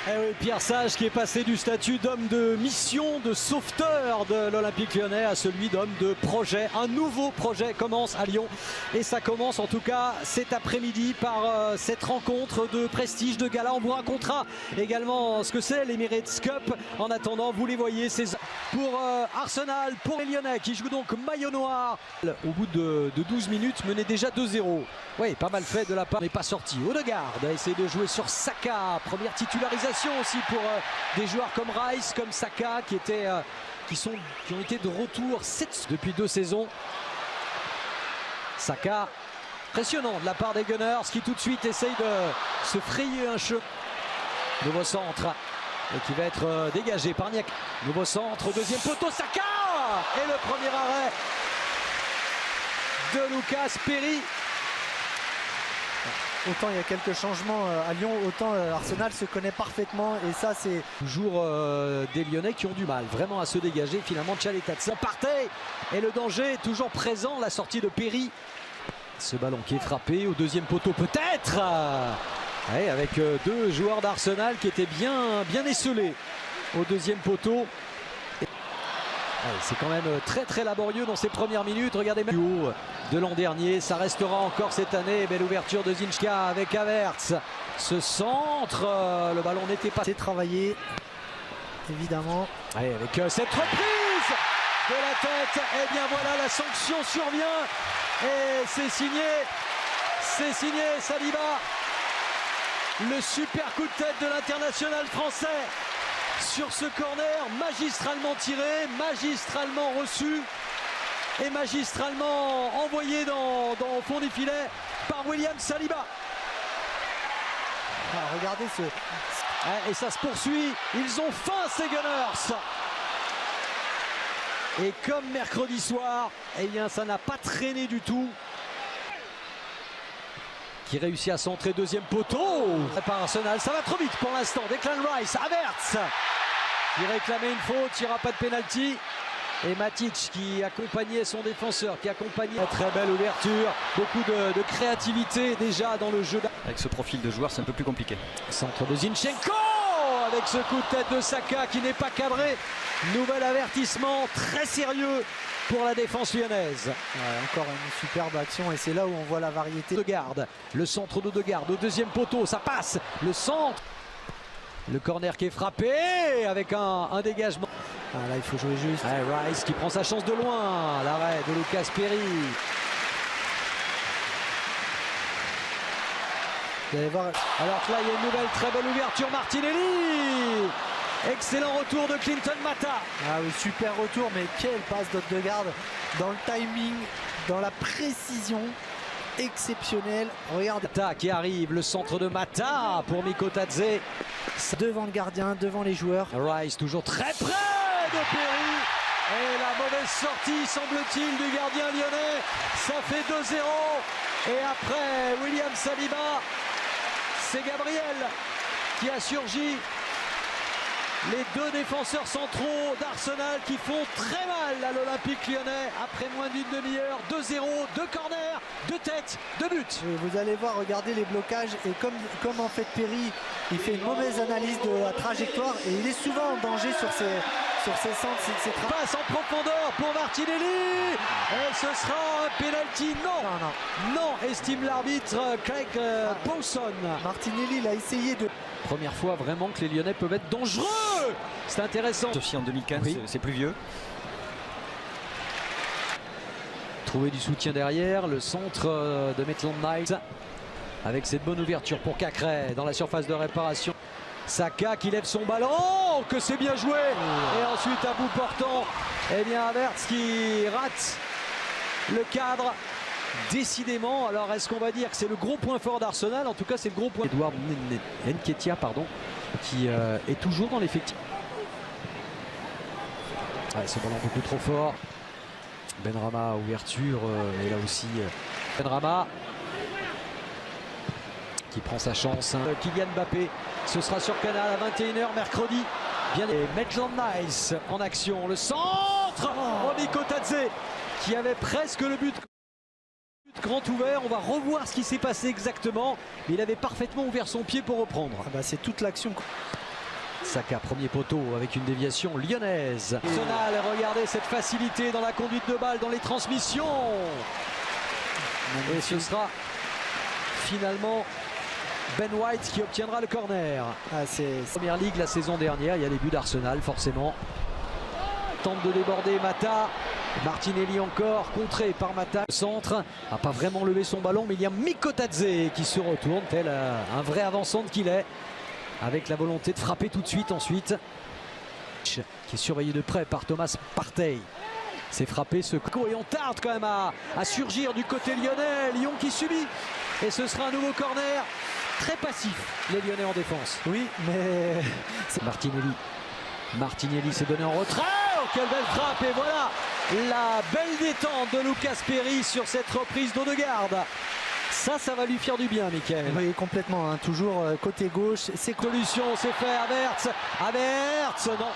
Eh oui, Pierre Sage qui est passé du statut d'homme de mission, de sauveteur de l'Olympique Lyonnais à celui d'homme de projet. Un nouveau projet commence à Lyon et ça commence en tout cas cet après-midi par cette rencontre de prestige, de gala. On vous racontera également ce que c'est l'Emirates Cup. En attendant, vous les voyez, c'est pour Arsenal, pour les Lyonnais qui jouent donc maillot noir. Au bout de 12 minutes, menait déjà 2-0. Oui, pas mal fait de la part, mais pas sorti. Odegaard a essayé de jouer sur Saka. Première titularisation aussi pour des joueurs comme Rice, comme Saka qui ont été de retour depuis 2 saisons. Saka, impressionnant de la part des Gunners qui tout de suite essayent de se frayer un chemin. Nouveau centre et qui va être dégagé par Niak. Nouveau centre, deuxième poteau, Saka et le premier arrêt de Lucas Perry. Autant il y a quelques changements à Lyon, autant Arsenal se connaît parfaitement et ça c'est... Toujours des Lyonnais qui ont du mal vraiment à se dégager. Finalement Tchaletatsa partait et le danger est toujours présent, la sortie de Perry. Ce ballon qui est frappé au deuxième poteau peut-être avec 2 joueurs d'Arsenal qui étaient bien esselés au deuxième poteau. C'est quand même très laborieux dans ces premières minutes. Regardez même de l'an dernier, ça restera encore cette année. Belle ouverture de Zinchka avec Havertz. Ce centre, le ballon n'était pas... C'est travaillé, évidemment. Avec cette reprise de la tête, et bien voilà, la sanction survient. Et c'est signé Saliba. Le super coup de tête de l'international français. Sur ce corner, magistralement tiré, magistralement reçu et magistralement envoyé au fond des filets par William Saliba. Ah, regardez ce... Et ça se poursuit, ils ont faim ces Gunners. Et comme mercredi soir, eh bien ça n'a pas traîné du tout. Qui réussit à centrer, deuxième poteau par Arsenal. Ça va trop vite pour l'instant. Declan Rice, Havertz qui réclamait une faute, il n'y aura pas de pénalty. Et Matic qui accompagnait son défenseur, qui accompagnait une très belle ouverture. Beaucoup de créativité déjà dans le jeu. Avec ce profil de joueur, c'est un peu plus compliqué. Centre de Zinchenko avec ce coup de tête de Saka qui n'est pas cadré. Nouvel avertissement très sérieux pour la défense lyonnaise. Encore une superbe action et c'est là où on voit la variété. Odegaard, le centre d'Odegaard au deuxième poteau, ça passe. Le centre, le corner qui est frappé avec un dégagement. Ah, là il faut jouer juste. Rice qui prend sa chance de loin. L'arrêt de Lucas Perry. Vous allez voir. Alors que là il y a une nouvelle très belle ouverture, Martinelli. Excellent retour de Clinton Mata. Ah oui, super retour, mais quelle passe d'Odegaard dans le timing, dans la précision exceptionnelle. Regarde. Mata qui arrive, le centre de Mata pour Mikotadze. Devant le gardien, devant les joueurs. Rice toujours très près de Perry. Et la mauvaise sortie, semble-t-il, du gardien lyonnais. Ça fait 2-0. Et après William Saliba, c'est Gabriel qui a surgi. Les 2 défenseurs centraux d'Arsenal qui font très mal à l'Olympique Lyonnais après moins d'une demi-heure. 2-0, 2 corners, 2 têtes, 2 buts. Et vous allez voir, regardez les blocages et comme en fait Perry, il fait une mauvaise analyse de la trajectoire et il est souvent en danger sur ses centres. Passe en profondeur pour Martinelli et ce sera un penalty. Non, estime l'arbitre Craig Pawson. Martinelli il a essayé de... Première fois vraiment que les Lyonnais peuvent être dangereux. C'est intéressant. Aussi en 2015, oui. C'est plus vieux. Trouver du soutien derrière, le centre de Maitland Niles avec cette bonne ouverture pour Cacré dans la surface de réparation. Saka qui lève son ballon, que c'est bien joué. Et ensuite à bout portant, eh bien Havertz qui rate le cadre. Décidément, alors est-ce qu'on va dire que c'est le gros point fort d'Arsenal? En tout cas c'est le gros point. Edouard Nketiah qui est toujours dans l'effectif. Ce ballon beaucoup trop fort. Benrahma, ouverture, et là aussi Benrahma qui prend sa chance. Kylian Mbappé, ce sera sur Canal à 21h mercredi. Bien, et Maitland Niles en action, le centre. Mikotadze qui avait presque le but grand ouvert. On va revoir ce qui s'est passé exactement. Mais il avait parfaitement ouvert son pied pour reprendre. C'est toute l'action. Saka, premier poteau avec une déviation lyonnaise. Arsenal, regardez cette facilité dans la conduite de balle, dans les transmissions. Et ce sera finalement Ben White qui obtiendra le corner. Première ligue la saison dernière, il y a les buts d'Arsenal forcément. Tente de déborder Mata. Martinelli encore, contré par Mata. Le centre n'a pas vraiment levé son ballon, mais il y a Mikotadze qui se retourne, tel un vrai avançant qu'il est, avec la volonté de frapper tout de suite ensuite. Qui est surveillé de près par Thomas Partey. C'est frappé ce coup et on tarde quand même à surgir du côté lyonnais. Lyon qui subit. Et ce sera un nouveau corner. Très passif, les Lyonnais en défense. Oui, mais c'est Martinelli. Martinelli s'est donné en retrait. Oh, quelle belle frappe. Et voilà la belle détente de Lucas Perry sur cette reprise d'Odegaard. Ça va lui faire du bien, Mickaël. Oui, complètement. Hein. Toujours côté gauche. C'est solution, c'est fait. Havertz, non.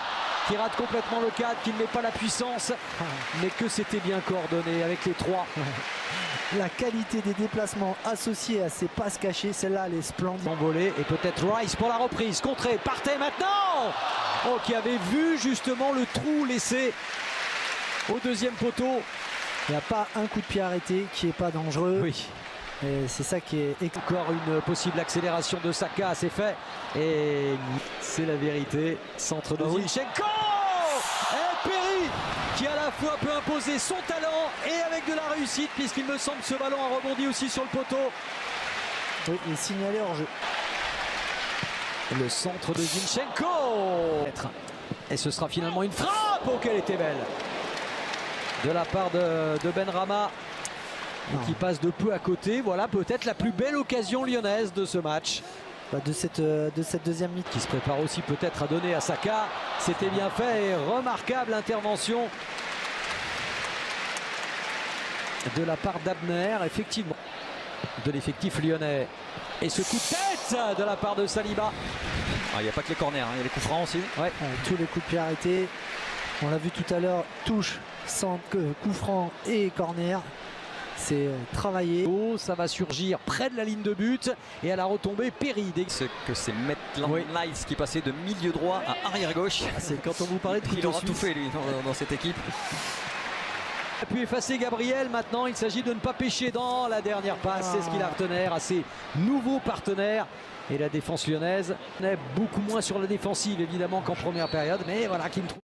Qui rate complètement le cadre, qui ne met pas la puissance. Mais que c'était bien coordonné avec les trois. La qualité des déplacements associés à ces passes cachées, celle-là, elle est splendide. Envolé et peut-être Rice pour la reprise. Contré, Partey maintenant. Oh, qui avait vu justement le trou laissé au deuxième poteau. Il n'y a pas un coup de pied arrêté qui n'est pas dangereux. Oui. Et c'est ça qui est... Encore une possible accélération de Saka, c'est fait. Et c'est la vérité. Centre de Zinchenko. Et Perry qui à la fois peut imposer son talent et avec de la réussite, puisqu'il me semble que ce ballon a rebondi aussi sur le poteau. Oui, il est signalé hors jeu. Le centre de Zinchenko. Et ce sera finalement une frappe. Oh, qu'elle était belle. De la part de Benrahma. Qui passe de peu à côté. Voilà peut-être la plus belle occasion lyonnaise de ce match. De cette deuxième mi-temps. Qui se prépare aussi peut-être à donner à Saka. C'était bien fait et remarquable intervention de la part d'Abner, effectivement, de l'effectif lyonnais. Et ce coup de tête de la part de Saliba. Il n'y a pas que les corners, il y a les coups francs aussi. Ouais, tous les coups de pied arrêtés. On l'a vu tout à l'heure, touche, centre, coup franc et corner. C'est travaillé. Oh, ça va surgir près de la ligne de but et à la retombée Perry. Que c'est Maitland Niles qui passait de milieu droit à arrière gauche. C'est quand on vous parlait de il aura tout fait lui dans cette équipe. Il a pu effacer Gabriel. Maintenant il s'agit de ne pas pêcher dans la dernière passe. C'est ce qu'il a retenu à ses nouveaux partenaires. Et la défense lyonnaise est beaucoup moins sur la défensive évidemment qu'en première période. Mais voilà qui ne trouve